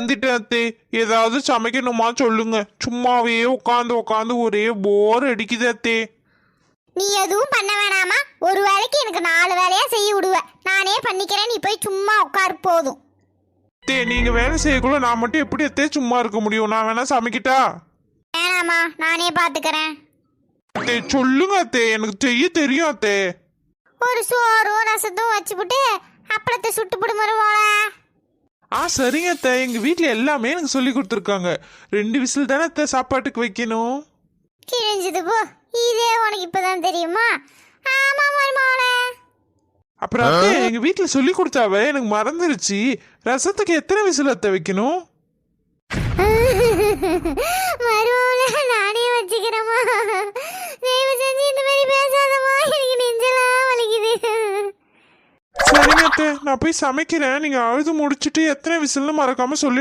மறந்துட்டேன் அத்தே. ஏதாவது சமைக்கணுமா சொல்லுங்க. சும்மாவே உட்காந்து உட்காந்து ஒரே போர் அடிக்குது அத்தே. நீ எதுவும் பண்ண வேணாமா? ஒரு வேளைக்கு எனக்கு 4 வேலையா செய்ய விடுவ. நானே பண்ணிக்கிறேன், நீ போய் சும்மா உட்காரு போதும். அத்தே நீங்க வேலை செய்யக்குள்ள நான் மட்டும் எப்படி அத்தே சும்மா இருக்க முடியும்? நான் வேணா சமைக்கிட்டா? வேணாமா, நானே பாத்துக்கிறேன். அத்தே சொல்லுங்க அத்தே, எனக்கு செய்ய தெரியும் அத்தே. ஒரு சோறும் ரசத்தும் வச்சுப்புட்டு அப்பளத்தை சுட்டு போடுமாறு போல. சரிங்க அத்தை. எங்க வீட்டுல எல்லாமே எனக்கு சொல்லி கொடுத்துருக்காங்க. 2 விசில் தானே அத்தை சாப்பாட்டுக்கு வைக்கணும். கிழிஞ்சது போ, இதே உனக்கு இப்பதான் தெரியுமா? ஆமா மருமகளே. அப்புறம் அத்தை எங்க வீட்டுல சொல்லி கொடுத்தாவ எனக்கு மறந்துருச்சு. ரசத்துக்கு எத்தனை விசில் அத்தை வைக்கணும்? மருமகளே நானே வச்சுக்கிறேமா. தயவு செஞ்சு இந்த மாதிரி பேசாதமா, எனக்கு நெஞ்செல்லாம் வலிக்குது. சரிங்க அத்தை, நான் போய் சமைக்கிறேன். நீங்க அழுது முடிச்சிட்டு எத்தனை விசில்னு மறக்காம சொல்லி